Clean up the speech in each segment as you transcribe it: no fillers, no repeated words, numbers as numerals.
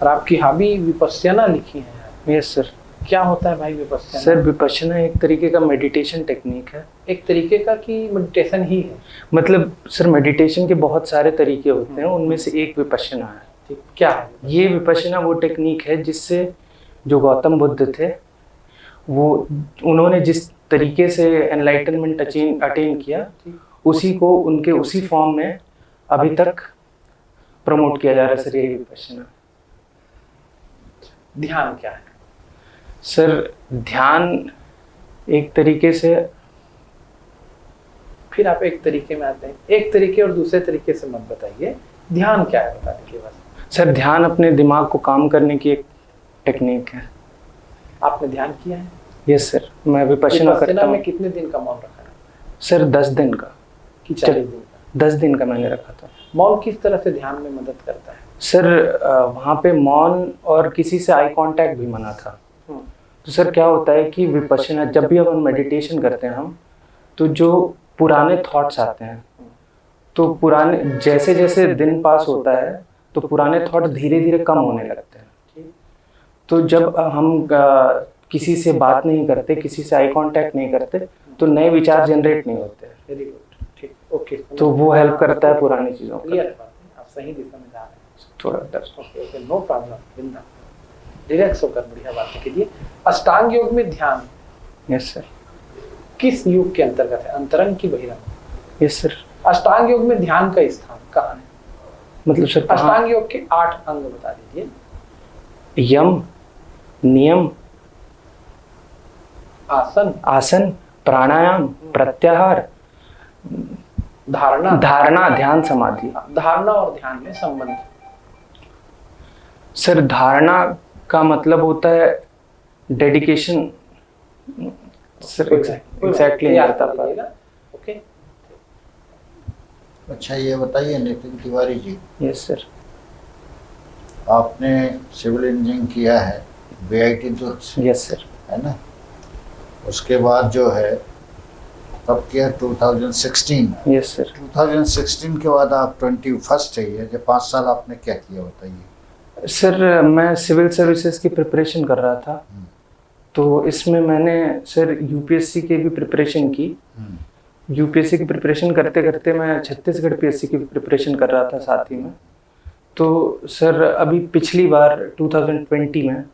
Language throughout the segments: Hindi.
और आपकी हॉबी विपश्यना लिखी है। Yes sir. क्या होता है भाई विपश्यना? सर विपश्यना एक तरीके का मेडिटेशन टेक्निक है। एक तरीके का कि मेडिटेशन ही है? मतलब सर मेडिटेशन के बहुत सारे तरीके होते हैं, उनमें से एक विपश्यना है। ठीक, क्या है ये विपश्यना वो टेक्निक है जिससे जो गौतम बुद्ध थे वो उन्होंने जिस तरीके से एनलाइटनमेंट अटेन किया उसी को उनके उसी फॉर्म में अभी तक प्रमोट किया जा रहा है सर, यही विपश्यना। ध्यान क्या है? सर ध्यान एक तरीके से, फिर आप एक तरीके में आते हैं, एक तरीके और दूसरे तरीके से मत बताइए, ध्यान क्या है बताने के बाद। सर ध्यान अपने दिमाग को काम करने की एक टेक्निक है। आपने ध्यान किया है? यस सर, मैं विपश्यना करता हूँ। में कितने दिन का मौन रखा है? सर 10 दिन का कि 40 दिन का? 10 दिन का मैंने रखा था। मौन किस तरह से ध्यान में मदद करता है? सर वहाँ पे मौन और किसी से आई कांटेक्ट भी मना था। तो सर क्या होता है कि विपश्यना जब भी हम मेडिटेशन करते हैं हम, तो जो पुराने थॉट्स आते हैं, तो पुराने जैसे जैसे दिन पास होता है तो पुराने थॉट धीरे धीरे कम होने लगते हैं। तो जब हम किसी से बात नहीं करते, किसी से आई कांटेक्ट नहीं करते, तो नए विचार जनरेट नहीं होते। वेरी गुड, ठीक, ओके। तो वो हेल्प करता है पुरानी चीज़ों को। आप सही दिशा में जा रहे हैं। थोड़ा डर। Okay okay, no problem, Binda relax होकर बढ़िया बात कीजिए। अष्टांग योग में ध्यान, यस सर, किस युग के अंतर्गत है, अंतरंग की बहिरंग? Yes sir. अष्टांग योग में ध्यान का स्थान कहाँ है? मतलब सर अष्टांग योग के 8 अंग बता दीजिए। यम, नियम, आसन, प्राणायाम, प्रत्याहार, धारणा, ध्यान, समाधि। धारणा और ध्यान में संबंध? सर धारणा का मतलब होता है डेडिकेशन। सर एग्जैक्टली नहीं बता पा रहा। ओके। अच्छा ये बताइए नितिन तिवारी जी। Yes sir. आपने सिविल इंजीनियरिंग किया है VIT दुर्ग से? Yes sir. है ना, उसके बाद जो है तब किया 2016? Yes sir. 2016 के बाद आप 21st है, ये 5 साल आपने क्या किया बताइए। सर मैं सिविल सर्विसेज की प्रिपरेशन कर रहा था, तो इसमें मैंने सर यूपीएससी की भी प्रिपरेशन की। यूपीएससी की प्रिपरेशन करते करते मैं छत्तीसगढ़ पीएससी की भी प्रिपरेशन कर रहा था साथ ही में। तो सर अभी पिछली बार 2020 में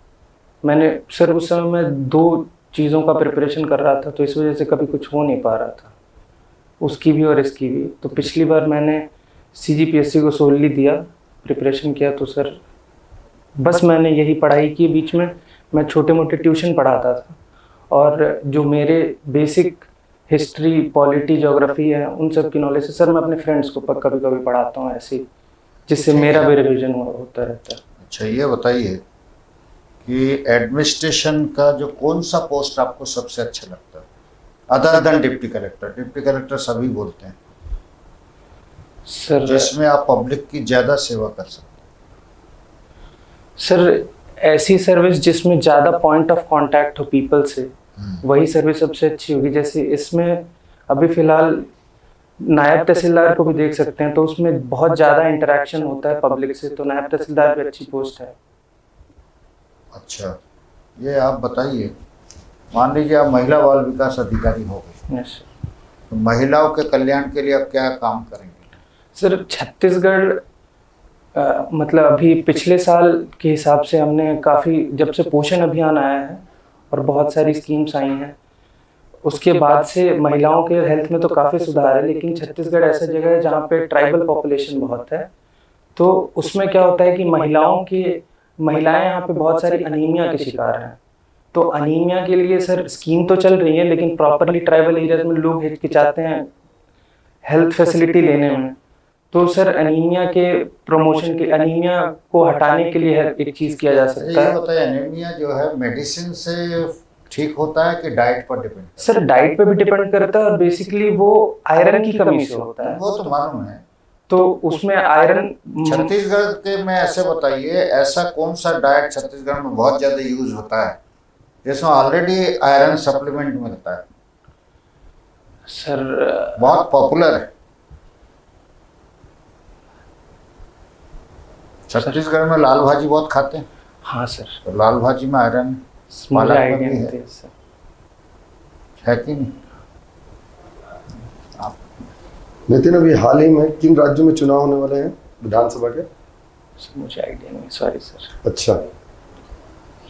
मैंने सर उस समय मैं 2 चीज़ों का प्रिपरेशन कर रहा था, तो इस वजह से कभी कुछ हो नहीं पा रहा था, उसकी भी और इसकी भी। तो पिछली बार मैंने CGPSC को सोलली दिया, प्रिपरेशन किया। तो सर बस मैंने यही पढ़ाई की, बीच में मैं छोटे मोटे ट्यूशन पढ़ाता था, और जो मेरे बेसिक हिस्ट्री, पॉलिटी, ज्योग्राफी है, उन सब की नॉलेज से सर मैं अपने फ्रेंड्स को कभी कभी पढ़ाता हूँ ऐसे, जिससे मेरा भी रिविजन होता रहता है। अच्छा ये बताइए कि एडमिनिस्ट्रेशन का जो कौन सा पोस्ट आपको सबसे अच्छा लगता है other than deputy collector? Deputy collector सभी बोलते हैं सर, जिसमें आप पब्लिक की ज़्यादा सेवा कर सकते हैं। सर ऐसी सर्विस जिसमें ज़्यादा पॉइंट ऑफ कांटेक्ट हो पीपल से, वही सर्विस सबसे अच्छी होगी। जैसे इसमें अभी फ़िलहाल नायब तहसीलदार को भी देख सकते हैं, तो उसमें बहुत ज़्यादा इंटरेक्शन होता है पब्लिक से, तो नायब तहसीलदार भी अच्छी पोस्ट है। अच्छा ये आप बताइए, मान लीजिए आप महिला बाल विकास अधिकारी हो गए, यस, तो महिलाओं के कल्याण के लिए आप क्या काम करेंगे? सर छत्तीसगढ़ मतलब अभी पिछले साल के हिसाब से हमने काफ़ी, जब से पोषण अभियान आया है और बहुत सारी स्कीम्स आई हैं, उसके बाद से महिलाओं के हेल्थ में तो काफ़ी सुधार है। लेकिन छत्तीसगढ़ ऐसा जगह है जहाँ पे ट्राइबल पॉपुलेशन बहुत है, तो उसमें क्या होता है कि महिलाएं यहाँ पे बहुत सारी अनीमिया के शिकार हैं। तो अनीमिया के लिए सर स्कीम तो चल रही है, लेकिन प्रॉपरली ट्राइबल एरियाज में लोग हिचकिचाते हैं हेल्थ फैसिलिटी लेने में। तो सर एनीमिया के प्रमोशन के, एनीमिया को हटाने के लिए एक चीज़ किया जा सकता है। ये बताइए एनीमिया जो है मेडिसिन से ठीक होता है कि डाइट पर डिपेंड? सर डाइट पे भी डिपेंड करता है, और बेसिकली वो आयरन की कमी से होता है। वो तो मालूम है। तो उसमें आयरन छत्तीसगढ़ के में ऐसे बताइए, ऐसा कौन सा डाइट छत्तीसगढ़ में बहुत ज़्यादा यूज होता है जिसमें ऑलरेडी आयरन सप्लीमेंट मिलता है? सर बहुत पॉपुलर है छत्तीसगढ़ में लाल भाजी बहुत खाते हैं, हाँ सर, तो लाल भाजी में आयरन मुझे पालक में आइडिया भी नहीं है। थी सर। है कि नहीं? नितिन, अभी हाल ही में किन राज्यों में चुनाव होने वाले हैं विधानसभा के? सर मुझे आइडिया नहीं, सॉरी सर। अच्छा,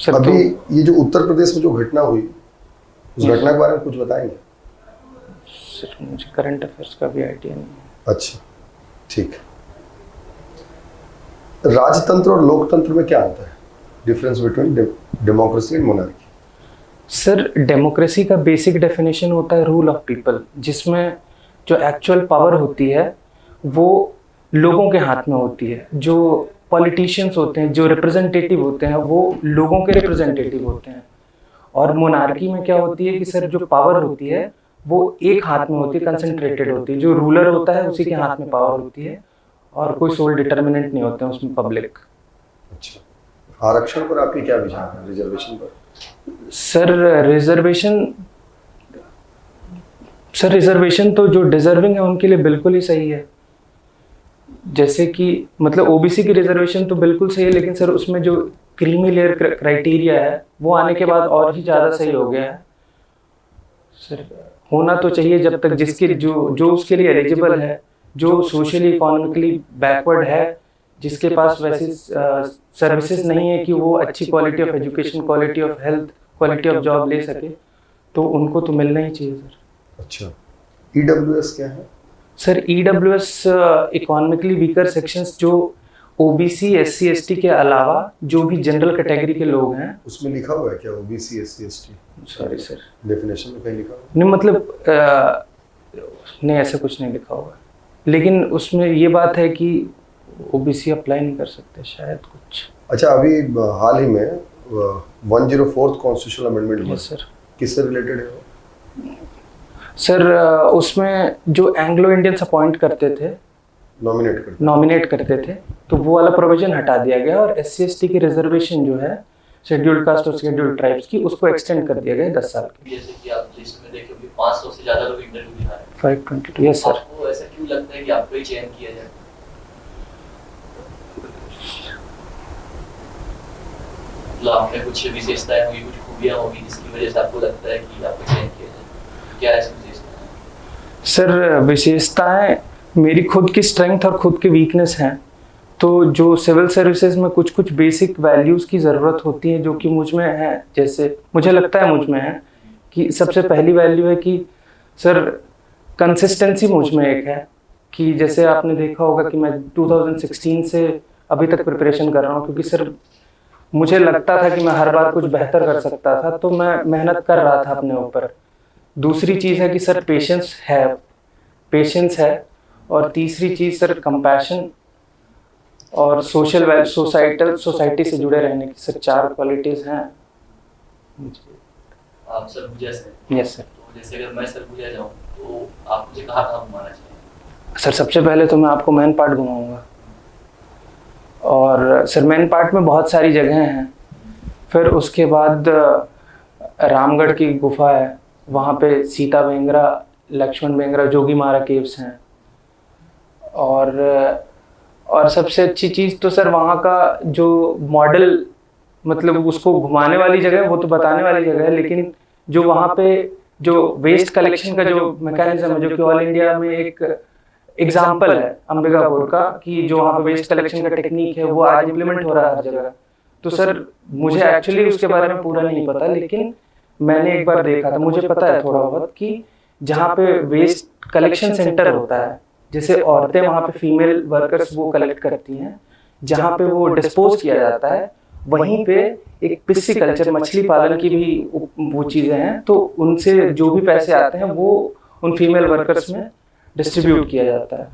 सर अभी तो ये जो उत्तर प्रदेश में जो घटना हुई, उस घटना के बारे में कुछ बताएंगे? सर मुझे करंट अफेयर्स का भी आइडिया नहीं है। अच्छा, ठीक है। राजतंत्र और लोकतंत्र में क्या अंतर है? Difference between democracy and monarchy. Sir democracy का बेसिक डेफिनेशन होता है रूल ऑफ पीपल, जिसमें जो एक्चुअल पावर होती है वो लोगों के हाथ में होती है। जो पॉलिटिशियंस होते हैं, जो रिप्रेजेंटेटिव होते हैं, वो लोगों के रिप्रेजेंटेटिव होते हैं। और मोनार्की में क्या होती है कि सर जो पावर होती है वो एक हाथ में होती है, कंसंट्रेटेड होती है। जो रूलर होता है उसी के हाथ में पावर होती है और कोई सोल डिटर्मिनेंट नहीं होते हैं उसमें पब्लिक। अच्छा, आरक्षण पर आपके क्या विचार है, रिजर्वेशन पर? सर रिजर्वेशन तो जो डिजर्विंग है उनके लिए बिल्कुल ही सही है। जैसे कि मतलब ओबीसी की रिजर्वेशन तो बिल्कुल सही है, लेकिन सर उसमें जो क्रीमी लेयर क्राइटेरिया है वो आने के बाद और ही ज़्यादा सही हो गया है। सर होना तो चाहिए जब तक जिसके जो उसके लिए एलिजिबल है, जो सोशली इकोनॉमिकली बैकवर्ड है, जिसके पास वैसी सर्विसेज नहीं है कि वो अच्छी quality of education, quality of health, quality of job ले सके, तो उनको तो मिलना ही चाहिए सर। अच्छा, ईडब्ल्यूएस क्या है? Sir EWS economically weaker sections, जो ओबीसी एससी एसटी के अलावा जो भी जनरल कैटेगरी के लोग हैं। उसमें लिखा हुआ है क्या OBC SC ST? Sorry sir, definition में कहीं लिखा हुआ नहीं मतलब नहीं, ऐसा कुछ नहीं लिखा हुआ है, लेकिन उसमें ये बात है कि ओबीसी अप्लाई नहीं कर सकते शायद कुछ। अच्छा, अभी हाल ही में 104th कॉन्स्टिट्यूशनल अमेंडमेंट हुआ, यस सर। किससे रिलेटेड है वो? सर उसमें जो एंग्लो इंडियंस अपॉइंट करते थे, नॉमिनेट करते थे, तो वो वाला प्रोविजन हटा दिया गया और एससी एसटी की रिजर्वेशन जो है शेड्यूल्ड कास्ट और शेड्यूल्ड ट्राइब्स की, उसको एक्सटेंड कर दिया गया 10 साल के। जैसे कि आप लिस्ट में देखें अभी 500 से ज्यादा लोग इंटरव्यू दिखा रहे हैं। 522, यस सर। आपको ऐसा क्यों लगता है कि आपको ही चयन किया जाए? मतलब आप में कुछ विशेषताएं होगी, कुछ खूबियां होगी जिसकी वजह से आपको लगता है कि आपको चयन किया जाए? क्या ऐसी विशेषताएं हैं? सर विशेषताएं मेरी खुद की स्ट्रेंथ और खुद की वीकनेस हैं। तो जो सिविल सर्विसेज में कुछ कुछ बेसिक वैल्यूज़ की ज़रूरत होती है जो कि मुझ में है, जैसे मुझे लगता है मुझ में है कि सबसे पहली वैल्यू है कि सर कंसिस्टेंसी मुझ में एक है। कि जैसे आपने देखा होगा कि मैं 2016 से अभी तक प्रिपरेशन कर रहा हूँ, क्योंकि सर मुझे लगता था कि मैं हर बार कुछ बेहतर कर सकता था, तो मैं मेहनत कर रहा था अपने ऊपर। दूसरी चीज़ है कि सर पेशेंस है। और तीसरी चीज़ सर कंपैशन और सोसाइटी से जुड़े रहने की सर 4 क्वालिटीज़ हैं। आप सरगुजा से? Yes sir. तो जैसे अगर मैं सरगुजा जाऊँ तो आप मुझे कहाँ घुमाना चाहिए? सर सबसे पहले तो मैं आपको मेन पार्ट घुमाऊंगा, और सर मेन पार्ट में बहुत सारी जगह हैं। फिर उसके बाद रामगढ़ की गुफा है, वहाँ पे सीता बेंगरा, लक्ष्मण बेंगरा, जोगी मारा केव्स हैं। और सबसे अच्छी चीज़ तो सर वहाँ का जो मॉडल, मतलब उसको घुमाने वाली जगह, वो तो बताने वाली जगह है, लेकिन जो वहाँ पे जो वेस्ट कलेक्शन का जो मैकेनिज्म है, जो कि ऑल इंडिया में एक एग्जाम्पल है अंबिकापुर का, कि जो वहाँ पे वेस्ट कलेक्शन का टेक्निक है वो आज इम्प्लीमेंट हो रहा है हर जगह। तो सर मुझे एक्चुअली उसके बारे में पूरा नहीं पता, लेकिन मैंने एक बार देखा था, मुझे पता है थोड़ा बहुत कि जहाँ पे वेस्ट कलेक्शन सेंटर होता है, जैसे औरतें वहाँ पे फीमेल वर्कर्स वो कलेक्ट करती हैं, जहाँ पे वो डिस्पोज किया जाता है, वहीं पे एक पिस्सी कल्चर, मछली पालन की भी वो चीज़ें हैं, तो उनसे जो भी पैसे आते हैं वो उन फीमेल वर्कर्स में डिस्ट्रीब्यूट किया जाता है।